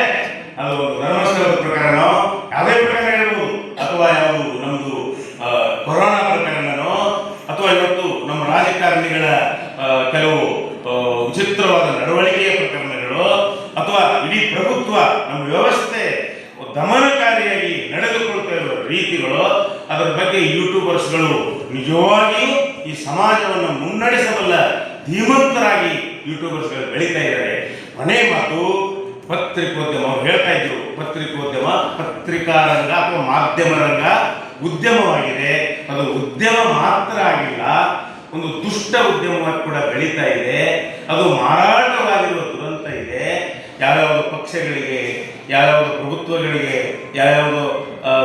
ಅದು ಒಂದು ಧರ್ಮಸ್ಥಳದ ಪ್ರಕರಣನೋ ಯಾವುದೇ ಪ್ರಕರಣ ಹೇಳ್ಬೋದು, ಅಥವಾ ಯಾವುದು ನಮ್ದು ಕೊರೋನಾ ಪ್ರಕರಣನೋ, ಅಥವಾ ಇವತ್ತು ನಮ್ಮ ರಾಜಕಾರಣಿಗಳ ಕೆಲವು ವಿಚಿತ್ರವಾದ ನಡವಳಿಕೆಯ ಪ್ರಕರಣಗಳು, ಅಥವಾ ಇಡೀ ಪ್ರಭುತ್ವ ನಮ್ಮ ವ್ಯವಸ್ಥೆ ದಮನಕಾರಿಯಾಗಿ ನಡೆದುಕೊಳ್ತಾ ಇರುವ ರೀತಿಗಳು, ಅದರ ಬಗ್ಗೆ ಯೂಟ್ಯೂಬರ್ಸ್ಗಳು ನಿಜವಾಗಿಯೂ ಈ ಸಮಾಜವನ್ನು ಮುನ್ನಡೆಸಬಲ್ಲ ಧೀಮಂತರಾಗಿ ಯೂಟ್ಯೂಬರ್ಸ್ಗಳು ಬೆಳೀತಾ ಇದ್ದಾರೆ. ಮನೆ ಮಾತು ಪತ್ರಿಕೋದ್ಯಮ, ಅವ್ರು ಹೇಳ್ತಾ ಇದ್ರು, ಪತ್ರಿಕೋದ್ಯಮ ಪತ್ರಿಕಾ ರಂಗ ಅಥವಾ ಮಾಧ್ಯಮ ರಂಗ ಉದ್ಯಮವಾಗಿದೆ. ಅದು ಉದ್ಯಮ ಮಾತ್ರ ಆಗಿಲ್ಲ, ಒಂದು ದುಷ್ಟ ಉದ್ಯಮವಾಗಿ ಕೂಡ ಬೆಳೀತಾ ಇದೆ. ಅದು ಮಾರಾಟವಾಗಿರುವ ದುರಂತ ಇದೆ. ಯಾವ್ಯಾವ ಪಕ್ಷಗಳಿಗೆ, ಯಾವ್ಯಾವ ಪ್ರಭುತ್ವಗಳಿಗೆ, ಯಾವ್ಯಾವ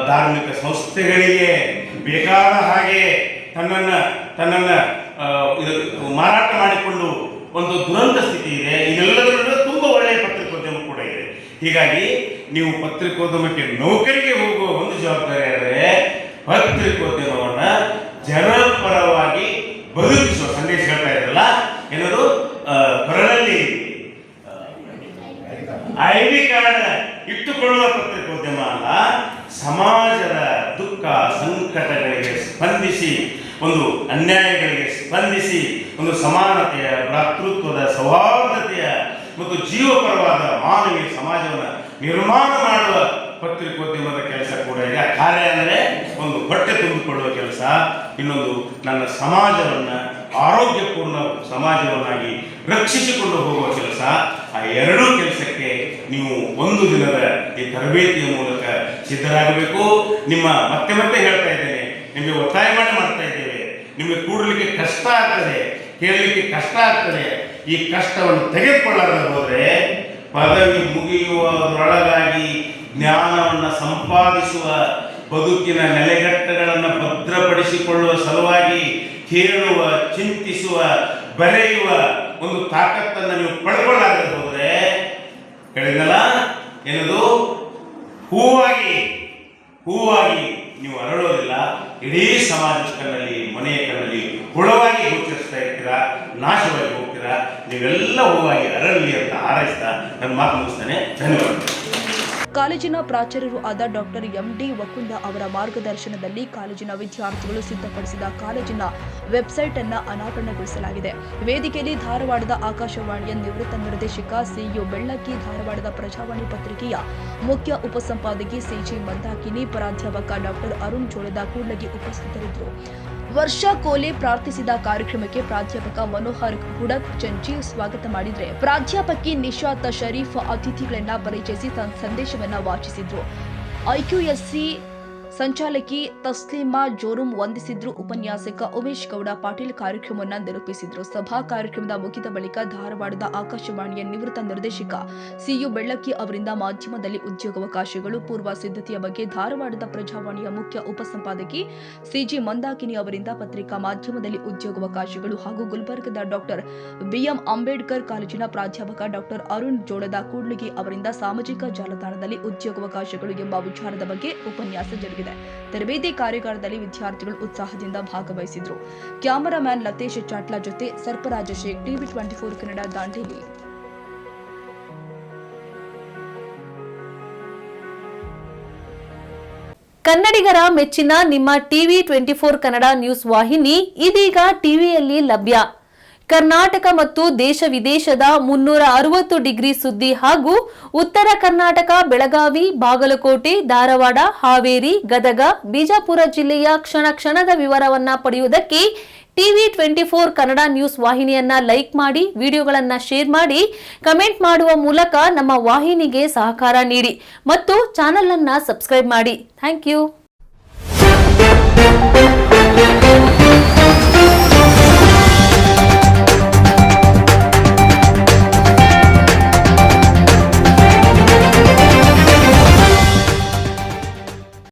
ಧಾರ್ಮಿಕ ಸಂಸ್ಥೆಗಳಿಗೆ ಬೇಕಾದ ಹಾಗೆ ತನ್ನನ್ನು ಮಾರಾಟ ಮಾಡಿಕೊಂಡು ಒಂದು ದುರಂತ ಸ್ಥಿತಿ ಇದೆ. ಇದೆಲ್ಲದರಲ್ಲೂ ತುಂಬ ಒಳ್ಳೆಯ ಪತ್ರಿಕೋದ್ಯಮ ಕೂಡ ಇದೆ. ಹೀಗಾಗಿ ನೀವು ಪತ್ರಿಕೋದ್ಯಮಕ್ಕೆ ನೌಕರಿಗೆ ಹೋಗುವ ಒಂದು ಜವಾಬ್ದಾರಿ ಆದರೆ ಪತ್ರಿಕೋದ್ಯಮವನ್ನು ಜನಪರವಾಗಿ ಬದುಕಿಸುವ ಸಂದೇಶ ಹೇಳ್ತಾ ಇದ್ರಲ್ಲ, ಏನದು ಕೊರಳಲ್ಲಿ ಐಡಿ ಕಾರ್ಡ್ ಇಟ್ಟುಕೊಳ್ಳುವ ಪತ್ರಿಕೋದ್ಯಮ ಅಲ್ಲ, ಸಮಾಜದ ದುಃಖ ಸಂಕಟಗಳಿಗೆ ಸ್ಪಂದಿಸಿ, ಒಂದು ಅನ್ಯಾಯಗಳಿಗೆ ಸ್ಪಂದಿಸಿ, ಒಂದು ಸಮಾನತೆಯ, ಭ್ರಾತೃತ್ವದ, ಸೌಹಾರ್ದತೆಯ ಮತ್ತು ಜೀವಪರವಾದ ಮಾನವೀಯ ಸಮಾಜವನ್ನು ನಿರ್ಮಾಣ ಮಾಡುವ ಪತ್ರಿಕೋದ್ಯಮದ ಕೆಲಸ ಕೂಡ ಇದೆ. ಕಾರ್ಯ ಅಂದರೆ ಒಂದು ಹೊಟ್ಟೆ ತುಂಬಿಕೊಳ್ಳುವ ಕೆಲಸ, ಇನ್ನೊಂದು ನನ್ನ ಸಮಾಜವನ್ನು ಆರೋಗ್ಯಪೂರ್ಣ ಸಮಾಜವನ್ನಾಗಿ ರಕ್ಷಿಸಿಕೊಂಡು ಹೋಗುವ ಕೆಲಸ. ಆ ಎರಡೂ ಕೆಲಸಕ್ಕೆ ನೀವು ಒಂದು ದಿನದ ಈ ತರಬೇತಿಯ ಮೂಲಕ ಸಿದ್ಧರಾಗಬೇಕು. ಮತ್ತೆ ಹೇಳ್ತಾ ಇದ್ದೇನೆ, ನಿಮಗೆ ಒತ್ತಾಯ ಮಾಡ್ತಾ ಇದ್ದೇವೆ. ನಿಮಗೆ ಕೂಡಲಿಕ್ಕೆ ಕಷ್ಟ ಆಗ್ತದೆ, ಕೇಳಲಿಕ್ಕೆ ಕಷ್ಟ ಆಗ್ತದೆ. ಈ ಕಷ್ಟವನ್ನು ತೆಗೆದುಕೊಳ್ಳದೆ ಹೋದರೆ ಪದವಿ ಮುಗಿಯುವುದರೊಳಗಾಗಿ ಜ್ಞಾನವನ್ನು ಸಂಪಾದಿಸುವ, ಬದುಕಿನ ನೆಲೆಗಟ್ಟುಗಳನ್ನು ಭದ್ರಪಡಿಸಿಕೊಳ್ಳುವ ಸಲುವಾಗಿ ಕೇಳುವ, ಚಿಂತಿಸುವ, ಬರೆಯುವ ಒಂದು ತಾಕತ್ತನ್ನು ನೀವು ಪಡ್ಕೊಳ್ಳಾಗದೆ ಹೋದರೆ, ಹೇಳಿದಲ್ಲ ಏನದು ಹೂವಾಗಿ ನೀವು ಅರಳೋದಿಲ್ಲ. ಇಡೀ ಸಮಾಜದ ಕಣ್ಣಲ್ಲಿ, ಮನೆಯ ಕಣ್ಣಲ್ಲಿ ಹುಳವಾಗಿ ಗೋಚರಿಸ್ತಾ ಇರ್ತೀರಾ, ನಾಶವಾಗಿ ಹೋಗ್ತೀರಾ. ನೀವೆಲ್ಲ ಹೂವಾಗಿ ಅರಳಲಿ ಅಂತ ಹಾರೈಸ್ತಾ ನನ್ನ ಮಾತು ಮುಗಿಸ್ತೇನೆ. ಧನ್ಯವಾದ. ಕಾಲೇಜಿನ ಪ್ರಾಚಾರ್ಯರು ಆದ ಡಾಕ್ಟರ್ ಎಂಡಿ ವಕುಂದ ಅವರ ಮಾರ್ಗದರ್ಶನದಲ್ಲಿ ಕಾಲೇಜಿನ ವಿದ್ಯಾರ್ಥಿಗಳು ಸಿದ್ಧಪಡಿಸಿದ ಕಾಲೇಜಿನ ವೆಬ್ಸೈಟ್ ಅನ್ನು ಅನಾವರಣಗೊಳಿಸಲಾಗಿದೆ. ವೇದಿಕೆಯಲ್ಲಿ ಧಾರವಾಡದ ಆಕಾಶವಾಣಿಯ ನಿವೃತ್ತ ನಿರ್ದೇಶಕ ಸಿಯು ಬೆಳ್ಳಕ್ಕಿ, ಧಾರವಾಡದ ಪ್ರಜಾವಾಣಿ ಪತ್ರಿಕೆಯ ಮುಖ್ಯ ಉಪಸಂಪಾದಕಿ ಸಿಜಿ ಮಂದಾಕಿನಿ, ಪ್ರಾಧ್ಯಾಪಕ ಡಾಕ್ಟರ್ ಅರುಣ್ ಜೋಳದ ಕೂಡ್ಲಗಿ ಉಪಸ್ಥಿತರಿದ್ದರು. ವರ್ಷಾ ಕೋಲೆ ಪ್ರಾರ್ಥಿಸಿದ ಕಾರ್ಯಕ್ರಮಕ್ಕೆ ಪ್ರಾಧ್ಯಾಪಕ ಮನೋಹರ್ ಹುಡಕ್ ಚಂಚಿ ಸ್ವಾಗತ ಮಾಡಿದರೆ, ಪ್ರಾಧ್ಯಾಪಕಿ ನಿಶಾತ್ ಶರೀಫ್ ಅತಿಥಿಗಳನ್ನ ಪರಿಚಯಿಸಿ ತನ್ನ ಸಂದೇಶವನ್ನ ವಾಚಿಸಿದ್ರು. ಐಕ್ಯೂಎಸ್ಸಿ ಸಂಚಾಲಕಿ ತಸ್ಲೀಮಾ ಜೋರುಂ ವಂದಿಸಿದ್ರು. ಉಪನ್ಯಾಸಕ ಉಮೇಶ್ ಗೌಡ ಪಾಟೀಲ್ ಕಾರ್ಯಕ್ರಮವನ್ನು ನಿರೂಪಿಸಿದ್ರು. ಸಭಾ ಕಾರ್ಯಕ್ರಮದ ಮುಗಿದ ಬಳಿಕ ಧಾರವಾಡದ ಆಕಾಶವಾಣಿಯ ನಿವೃತ್ತ ನಿರ್ದೇಶಕ ಸಿಯು ಬೆಳ್ಳಕ್ಕಿ ಅವರಿಂದ ಮಾಧ್ಯಮದಲ್ಲಿ ಉದ್ಯೋಗಾವಕಾಶಗಳು, ಪೂರ್ವ ಸಿದ್ಧತೆಯ ಬಗ್ಗೆ ಧಾರವಾಡದ ಪ್ರಜಾವಾಣಿಯ ಮುಖ್ಯ ಉಪಸಂಪಾದಕಿ ಸಿಜಿ ಮಂದಾಕಿನಿ ಅವರಿಂದ ಪತ್ರಿಕಾ ಮಾಧ್ಯಮದಲ್ಲಿ ಉದ್ಯೋಗಾವಕಾಶಗಳು ಹಾಗೂ ಗುಲ್ಬರ್ಗದ ಡಾಕ್ಟರ್ ಬಿಎಂ ಅಂಬೇಡ್ಕರ್ ಕಾಲೇಜಿನ ಪ್ರಾಧ್ಯಾಪಕ ಡಾಕ್ಟರ್ ಅರುಣ್ ಜೋಳದ ಕೂಡ್ಲಿಗಿ ಅವರಿಂದ ಸಾಮಾಜಿಕ ಜಾಲತಾಣದಲ್ಲಿ ಉದ್ಯೋಗಾವಕಾಶಗಳು ಎಂಬ ವಿಚಾರದ ಬಗ್ಗೆ ಉಪನ್ಯಾಸ ಜರುಗಿದೆ. ತರಬೇತಿ ಕಾರ್ಯಾಗಾರದಲ್ಲಿ ವಿದ್ಯಾರ್ಥಿಗಳು ಉತ್ಸಾಹದಿಂದ ಭಾಗವಹಿಸಿದ್ರು. ಕ್ಯಾಮರಾಮ್ಯಾನ್ ಲತೇಶ್ ಚಾಟ್ಲಾ ಜೊತೆ ಸರ್ಪರಾಜ ಶೇಖ್, ಟಿವಿ 24 ಕನ್ನಡ, ದಾಂಡೇಲಿ. ಕನ್ನಡಿಗರ ಮೆಚ್ಚಿನ ನಿಮ್ಮ ಟಿವಿ 24 ಕನ್ನಡ ನ್ಯೂಸ್ ವಾಹಿನಿ ಇದೀಗ ಟಿವಿಯಲ್ಲಿ ಲಭ್ಯ. ಕರ್ನಾಟಕ ಮತ್ತು ದೇಶ ವಿದೇಶದ 360 ಡಿಗ್ರಿ ಸುದ್ದಿ ಹಾಗೂ ಉತ್ತರ ಕರ್ನಾಟಕ, ಬೆಳಗಾವಿ, ಬಾಗಲಕೋಟೆ, ಧಾರವಾಡ, ಹಾವೇರಿ, ಗದಗ, ಬಿಜಾಪುರ ಜಿಲ್ಲೆಯ ಕ್ಷಣ ಕ್ಷಣದ ವಿವರವನ್ನ ಪಡೆಯುವುದಕ್ಕೆ ಟಿವಿ 24 ಕನ್ನಡ ನ್ಯೂಸ್ ವಾಹಿನಿಯನ್ನ ಲೈಕ್ ಮಾಡಿ, ವಿಡಿಯೋಗಳನ್ನ ಶೇರ್ ಮಾಡಿ, ಕಮೆಂಟ್ ಮಾಡುವ ಮೂಲಕ ನಮ್ಮ ವಾಹಿನಿಗೆ ಸಹಕಾರ ನೀಡಿ ಮತ್ತು ಚಾನೆಲ್ ಅನ್ನ ಸಬ್ಸ್ಕ್ರೈಬ್ ಮಾಡಿ. Thank you.